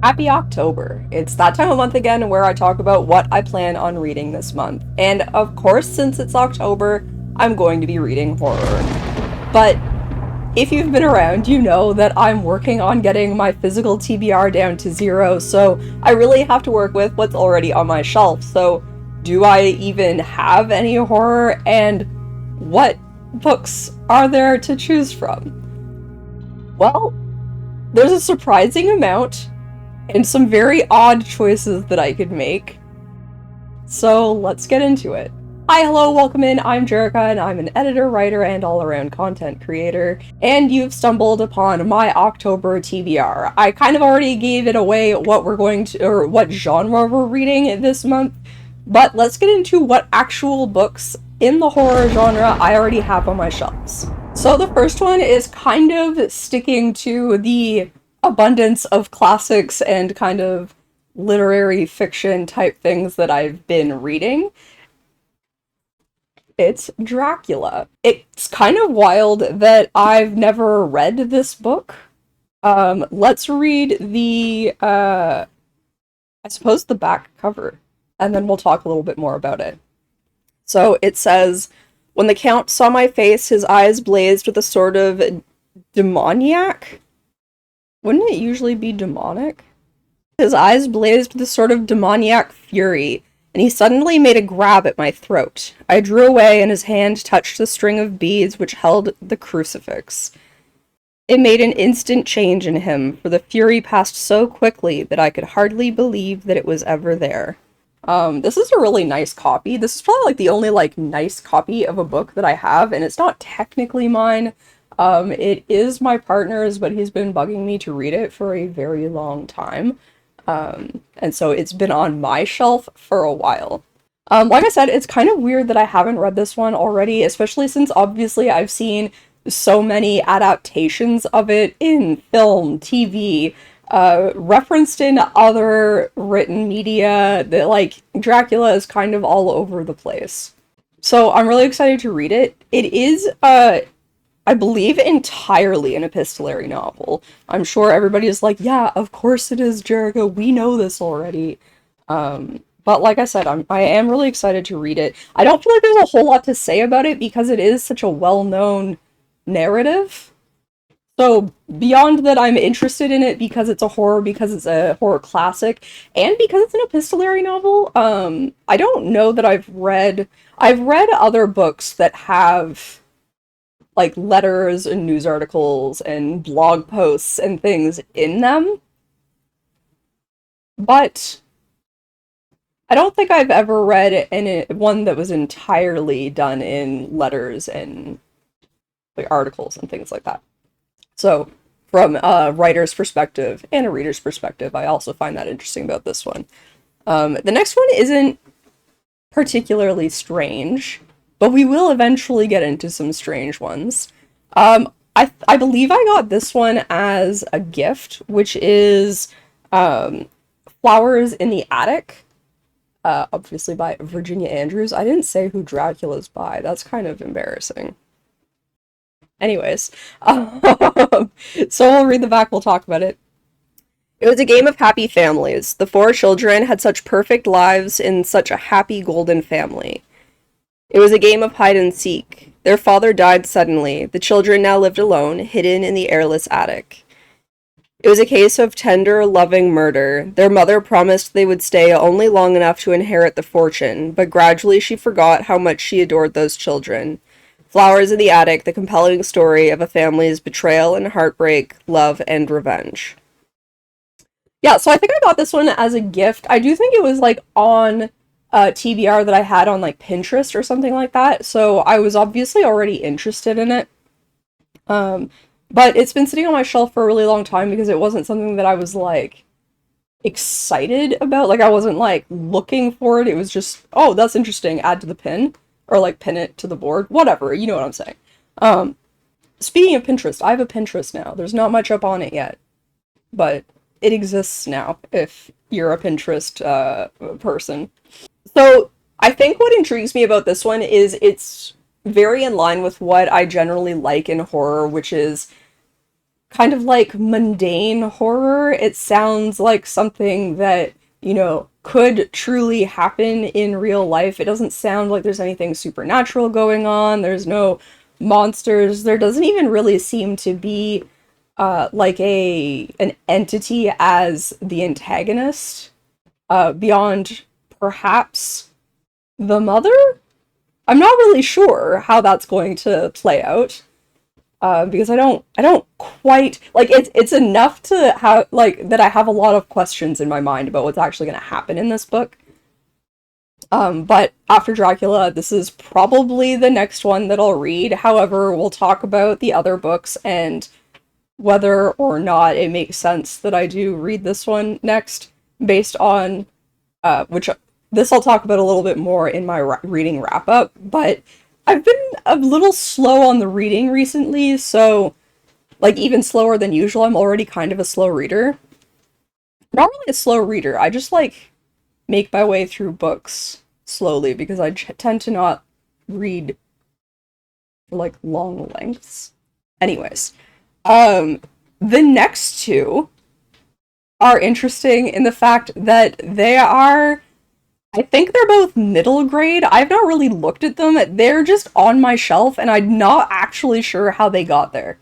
Happy October! It's that time of month again where I talk about what I plan on reading this month. And of course, since it's October, I'm going to be reading horror. But if you've been around, you know that I'm working on getting my physical TBR down to 0, so I really have to work with what's already on my shelf. So, do I even have any horror, and what books are there to choose from? Well, there's a surprising amount, and some very odd choices that I could make. So let's get into it. Hi, hello, welcome in. I'm Jerica, and I'm an editor, writer, and all-around content creator. And you've stumbled upon my October TBR. I kind of already gave it away what we're going to, or what genre we're reading this month. But let's get into what actual books in the horror genre I already have on my shelves. So the first one is kind of sticking to the abundance of classics and kind of literary fiction type things that I've been reading. It's Dracula. It's kind of wild that I've never read this book. Let's read I suppose the back cover, and then we'll talk a little bit more about it. So it says, when the Count saw my face, his eyes blazed with a sort of demoniac. Wouldn't it usually be demonic? His eyes blazed with a sort of demoniac fury, and he suddenly made a grab at my throat. I drew away, and his hand touched the string of beads which held the crucifix. It made an instant change in him, for the fury passed so quickly that I could hardly believe that it was ever there. This is a really nice copy. This is probably like the only like nice copy of a book that I have, and it's not technically mine. It is my partner's, but he's been bugging me to read it for a very long time. And so it's been on my shelf for a while. Like I said, it's kind of weird that I haven't read this one already, especially since obviously I've seen so many adaptations of it in film, TV, referenced in other written media, that like Dracula is kind of all over the place. So I'm really excited to read it. It is I believe entirely an epistolary novel. I'm sure everybody is like, yeah, of course it is, Jericho. We know this already. But like I said, I am really excited to read it. I don't feel like there's a whole lot to say about it because it is such a well-known narrative. So beyond that, I'm interested in it because it's a horror, because it's a horror classic, and because it's an epistolary novel. I don't know that I've read other books that have like letters and news articles and blog posts and things in them. But I don't think I've ever read one that was entirely done in letters and like articles and things like that. So from a writer's perspective and a reader's perspective, I also find that interesting about this one. The next one isn't particularly strange, but we will eventually get into some strange ones. I believe I got this one as a gift, which is Flowers in the Attic, obviously by Virginia Andrews. I didn't say who Dracula's by. That's kind of embarrassing. Anyways, so we'll read the back, we'll talk about it. It was a game of happy families. The four children had such perfect lives in such a happy golden family. It was a game of hide and seek. Their father died suddenly. The children now lived alone, hidden in the airless attic. It was a case of tender, loving murder. Their mother promised they would stay only long enough to inherit the fortune, but gradually she forgot how much she adored those children. Flowers in the Attic, the compelling story of a family's betrayal and heartbreak, love and revenge. Yeah, so I think I got this one as a gift. I do think it was like on TBR that I had on like Pinterest or something like that, so I was obviously already interested in it. But it's been sitting on my shelf for a really long time because it wasn't something that I was like excited about. Like I wasn't like looking for it. It was just, oh, that's interesting, add to the pin. Or like pin it to the board. Whatever, you know what I'm saying. Speaking of Pinterest, I have a Pinterest now. There's not much up on it yet. But it exists now if you're a Pinterest person. So I think what intrigues me about this one is it's very in line with what I generally like in horror, which is kind of like mundane horror. It sounds like something that, could truly happen in real life. It doesn't sound like there's anything supernatural going on. There's no monsters. There doesn't even really seem to be like an entity as the antagonist, beyond perhaps the mother. I'm not really sure how that's going to play out. Because I don't quite like it's enough to have like that I have a lot of questions in my mind about what's actually going to happen in this book. But after Dracula, this is probably the next one that I'll read. However, we'll talk about the other books and whether or not it makes sense that I do read this one next, based on which this I'll talk about a little bit more in my reading wrap up. But I've been a little slow on the reading recently, so like even slower than usual. I'm already kind of a slow reader. Not really a slow reader. I just like make my way through books slowly because I tend to not read for like long lengths. Anyways, the next two are interesting in the fact that they are, I think they're both middle grade. I've not really looked at them. They're just on my shelf, and I'm not actually sure how they got there.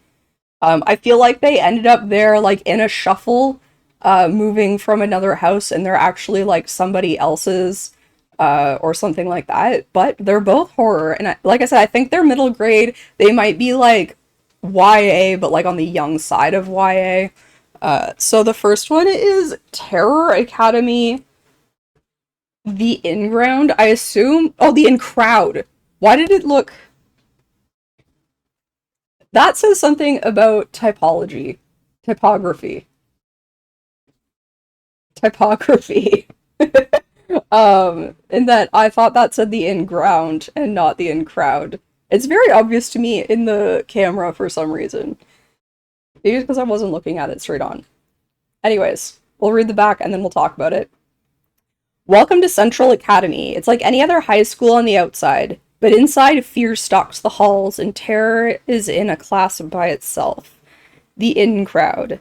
I feel like they ended up there, like, in a shuffle, moving from another house, and they're actually, like, somebody else's, or something like that. But they're both horror, and like I said, I think they're middle grade. They might be, like, YA, but, like, on the young side of YA. So the first one is Terror Academy, The In-Ground, I assume. Oh, The In-Crowd. Why did it look... That says something about typography. In that I thought that said The In-Ground and not The In-Crowd. It's very obvious to me in the camera for some reason. Maybe because I wasn't looking at it straight on. Anyways, we'll read the back and then we'll talk about it. Welcome to Central Academy. It's like any other high school on the outside, but inside fear stalks the halls and terror is in a class by itself. The In Crowd.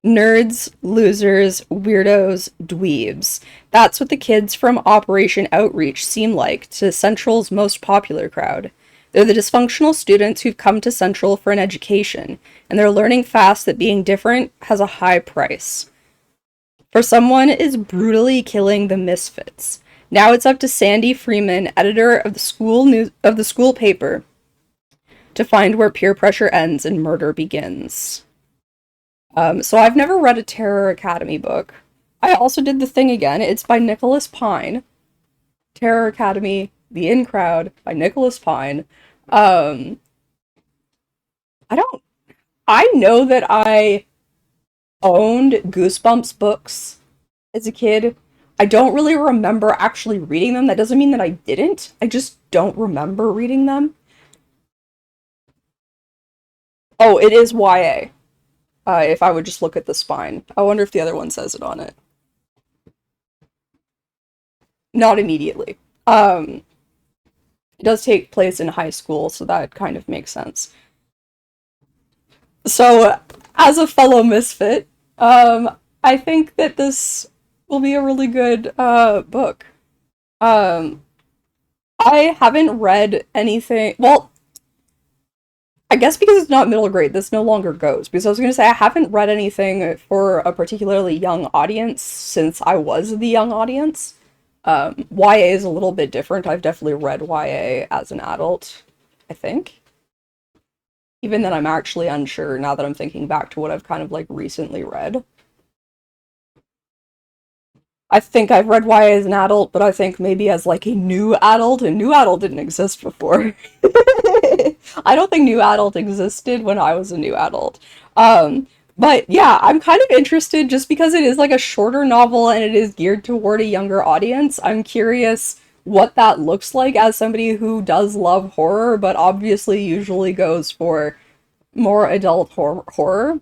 Nerds, losers, weirdos, dweebs. That's what the kids from Operation Outreach seem like to Central's most popular crowd. They're the dysfunctional students who've come to Central for an education, and they're learning fast that being different has a high price. For someone is brutally killing the misfits. Now it's up to Sandy Freeman, editor of the school paper, to find where peer pressure ends and murder begins. So I've never read a Terror Academy book. I also did The Thing again. It's by Nicholas Pine. Terror Academy, The In Crowd by Nicholas Pine. I know that I owned Goosebumps books as a kid. I don't really remember actually reading them. That doesn't mean that I didn't. I just don't remember reading them. Oh, it is YA. If I would just look at the spine. I wonder if the other one says it on it. Not immediately. It does take place in high school, so that kind of makes sense. So, as a fellow misfit, I think that this will be a really good book. I haven't read anything. Well, I guess because it's not middle grade, this no longer goes. Because I was going to say I haven't read anything for a particularly young audience since I was the young audience. YA is a little bit different. I've definitely read YA as an adult, I think. Even then, I'm actually unsure now that I'm thinking back to what I've kind of like recently read. I think I've read YA as an adult, but I think maybe as like a new adult, and new adult didn't exist before. I don't think new adult existed when I was a new adult. But yeah, I'm kind of interested just because it is like a shorter novel and it is geared toward a younger audience. I'm curious what that looks like as somebody who does love horror, but obviously usually goes for more adult horror.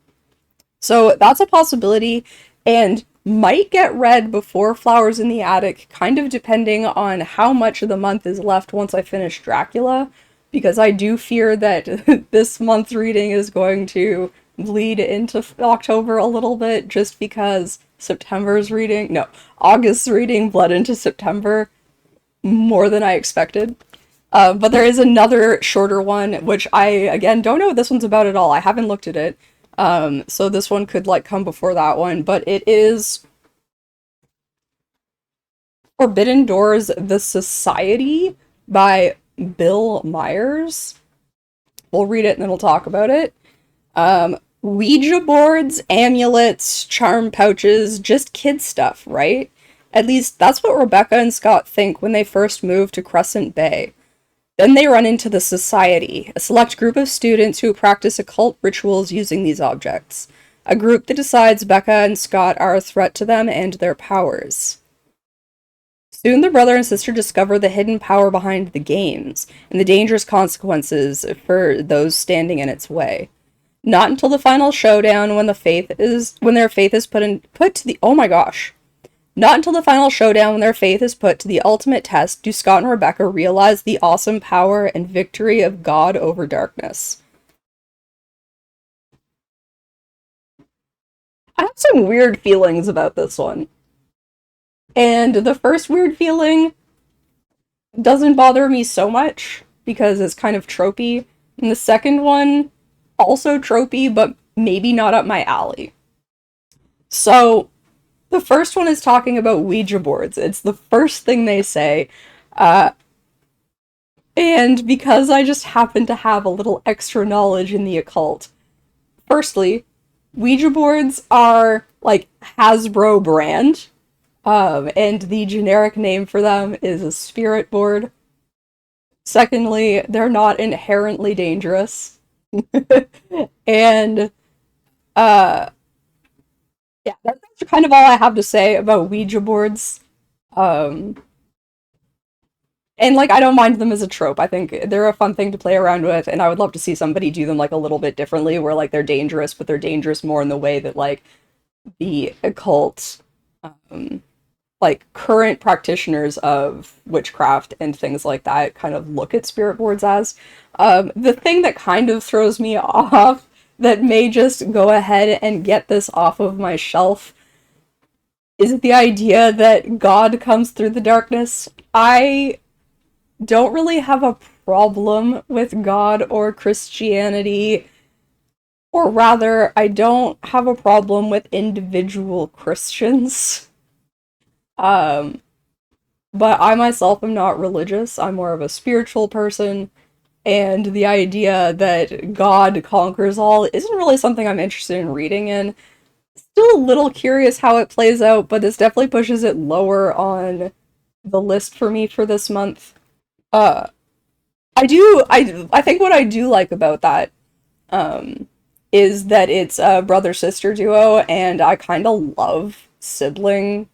So that's a possibility, and might get read before Flowers in the Attic, kind of depending on how much of the month is left once I finish Dracula, because I do fear that this month's reading is going to bleed into October a little bit just because September's reading, no, August's reading bled into September more than I expected. But there is another shorter one, which I, again, don't know what this one's about at all. I haven't looked at it. So this one could, like, come before that one. But it is Forbidden Doors, The Society by Bill Myers. We'll read it and then we'll talk about it. Ouija boards, amulets, charm pouches, just kid stuff, right? At least that's what Rebecca and Scott think when they first moved to Crescent Bay. Then they run into the Society, a select group of students who practice occult rituals using these objects. A group that decides Becca and Scott are a threat to them and their powers. Soon the brother and sister discover the hidden power behind the games, and the dangerous consequences for those standing in its way. Not until the final showdown when their faith is put to the Not until the final showdown when their faith is put to the ultimate test do Scott and Rebecca realize the awesome power and victory of God over darkness. I have some weird feelings about this one. And the first weird feeling doesn't bother me so much because it's kind of tropey. And the second one, also tropey, but maybe not up my alley. So, the first one is talking about Ouija boards. It's the first thing they say. And because I just happen to have a little extra knowledge in the occult. Firstly, Ouija boards are like Hasbro brand. And the generic name for them is a spirit board. Secondly, they're not inherently dangerous. And, yeah, that's kind of all I have to say about Ouija boards. And, like, I don't mind them as a trope. I think they're a fun thing to play around with, and I would love to see somebody do them, like, a little bit differently, where, like, they're dangerous, but they're dangerous more in the way that, like, the occult, like, current practitioners of witchcraft and things like that kind of look at spirit boards as. The thing that kind of throws me off that may just go ahead and get this off of my shelf is the idea that God comes through the darkness. I don't really have a problem with God or Christianity, or rather, I don't have a problem with individual Christians. But I myself am not religious. I'm more of a spiritual person. And the idea that God conquers all isn't really something I'm interested in reading in. Still a little curious how it plays out, but this definitely pushes it lower on the list for me for this month. Uh, I think what I do like about that, is that it's a brother-sister duo, and I kind of love sibling,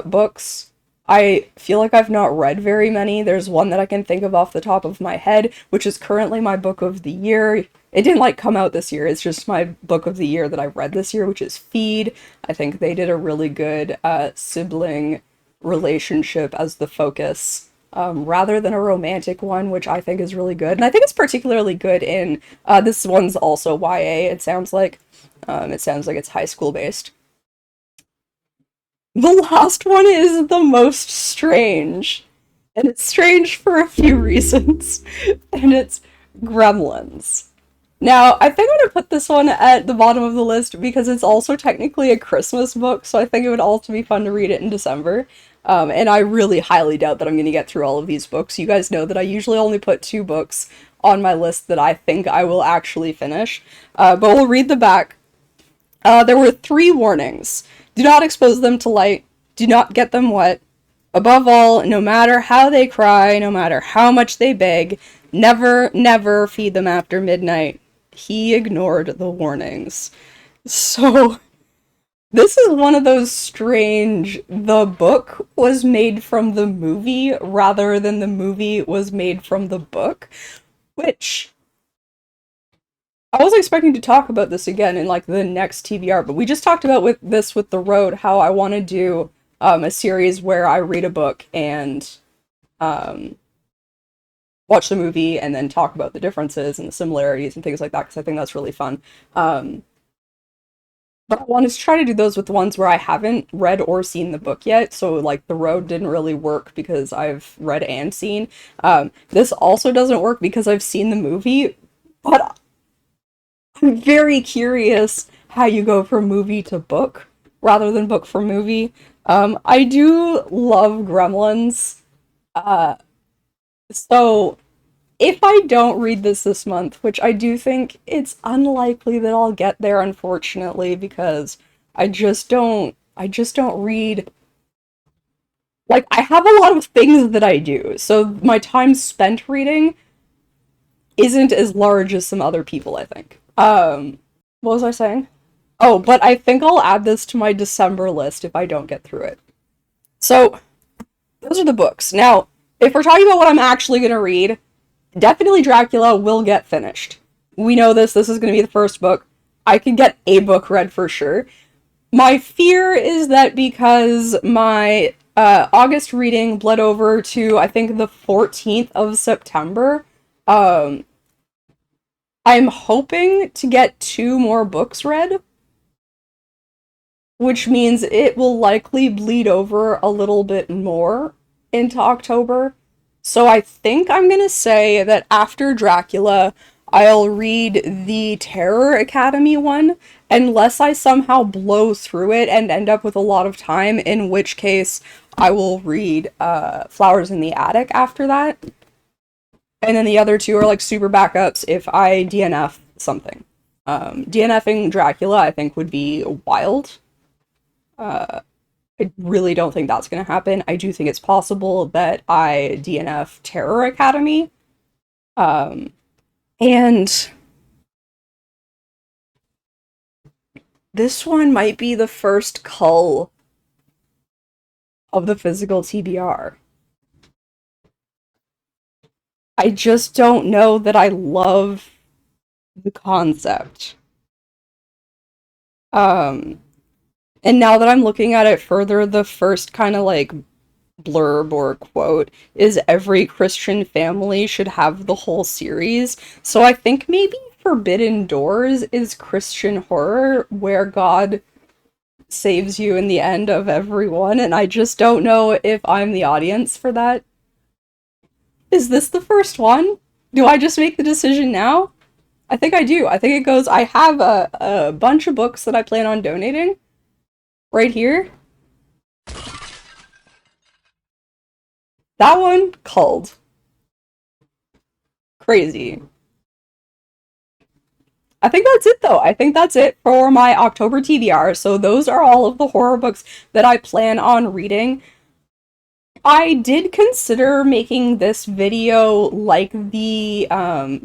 books. I feel like I've not read very many. There's one that I can think of off the top of my head, which is currently my book of the year. It didn't like come out this year. It's just my book of the year that I read this year, which is Feed. I think they did a really good sibling relationship as the focus, rather than a romantic one, which I think is really good. And I think it's particularly good in this one's also YA. It sounds like it's high school based. The last one is the most strange. And it's strange for a few reasons. And it's Gremlins. Now, I think I'm gonna put this one at the bottom of the list because it's also technically a Christmas book, so I think it would also be fun to read it in December. And I really highly doubt that I'm gonna get through all of these books. You guys know that I usually only put 2 books on my list that I think I will actually finish. But we'll read the back. There were 3 warnings. Do not expose them to light. Do not get them wet. Above all, no matter how they cry, no matter how much they beg, never, never feed them after midnight. He ignored the warnings. So, this is one of those strange, the book was made from the movie rather than the movie was made from the book, which I was expecting to talk about this again in like the next TBR, but we just talked about with The Road, how I want to do a series where I read a book and watch watch the movie and then talk about the differences and the similarities and things like that, because I think that's really fun. But I wanted to try to do those with the ones where I haven't read or seen the book yet. So, like, The Road didn't really work because I've read and seen. This also doesn't work because I've seen the movie, but I'm very curious how you go from movie to book rather than book for movie. I do love Gremlins. Uh, so if I don't read this month, which I do think it's unlikely that I'll get there, unfortunately, because I just don't read. Like, I have a lot of things that I do, so my time spent reading isn't as large as some other people, I think. What was I saying? Oh, but I think I'll add this to my December list if I don't get through it. So, those are the books. Now, if we're talking about what I'm actually gonna read, definitely Dracula will get finished. We know this. This is going to be the first book. I could get a book read for sure. My fear is that because my August reading bled over to, I think, the 14th of September, um, I'm hoping to get 2 more books read, which means it will likely bleed over a little bit more into October. So I think I'm gonna say that after Dracula, I'll read the Terror Academy one, unless I somehow blow through it and end up with a lot of time, in which case I will read Flowers in the Attic after that. And then the other 2 are like super backups if I DNF something. DNFing Dracula, I think, would be wild. Uh, I really don't think that's going to happen. I do think it's possible that I DNF Terror Academy. And this one might be the first cull of the physical TBR. I just don't know that I love the concept. Um, and now that I'm looking at it further, the first kind of like blurb or quote is every Christian family should have the whole series. So I think maybe Forbidden Doors is Christian horror where God saves you in the end of everyone, and I just don't know if I'm the audience for that. Is this the first one? Do I just make the decision now? I think I do. I think it goes. I have a bunch of books that I plan on donating right here. That one, culled. Crazy. I think that's it though. I think that's it for my October TBR. So those are all of the horror books that I plan on reading. I did consider making this video like the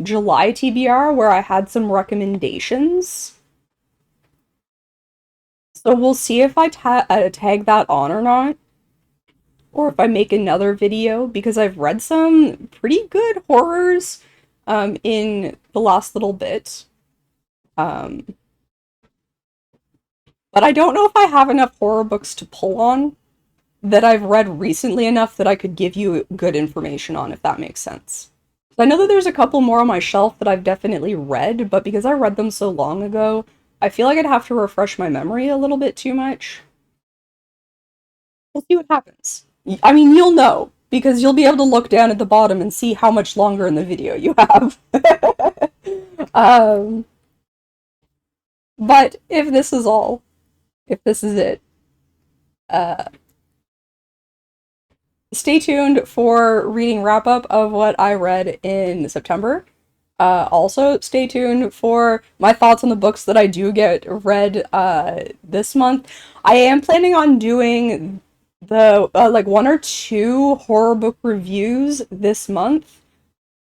July TBR where I had some recommendations. So we'll see if I tag that on or not. Or if I make another video, because I've read some pretty good horrors in the last little bit. But I don't know if I have enough horror books to pull on that I've read recently enough that I could give you good information on, if that makes sense. I know that there's a couple more on my shelf that I've definitely read, but because I read them so long ago, I feel like I'd have to refresh my memory a little bit too much. We'll see what happens. I mean, you'll know, because you'll be able to look down at the bottom and see how much longer in the video you have. But if this is all, if this is it, stay tuned for reading wrap-up of what I read in September. Also, stay tuned for my thoughts on the books that I do get read this month. I am planning on doing the like 1 or 2 horror book reviews this month.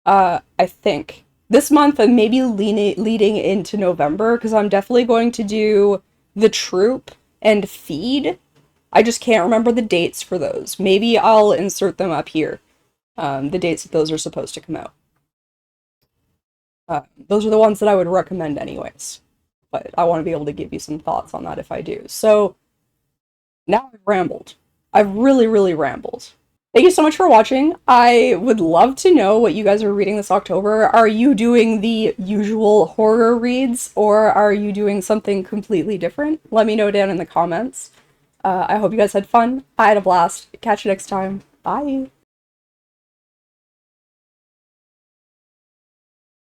I think this month and maybe leading into November, because I'm definitely going to do The Troop and Feed. I just can't remember the dates for those. Maybe I'll insert them up here. The dates that those are supposed to come out. Those are the ones that I would recommend anyways. But I want to be able to give you some thoughts on that if I do. So, now I've rambled. I've really, really rambled. Thank you so much for watching. I would love to know what you guys are reading this October. Are you doing the usual horror reads, or are you doing something completely different? Let me know down in the comments. I hope you guys had fun. I had a blast. Catch you next time. Bye.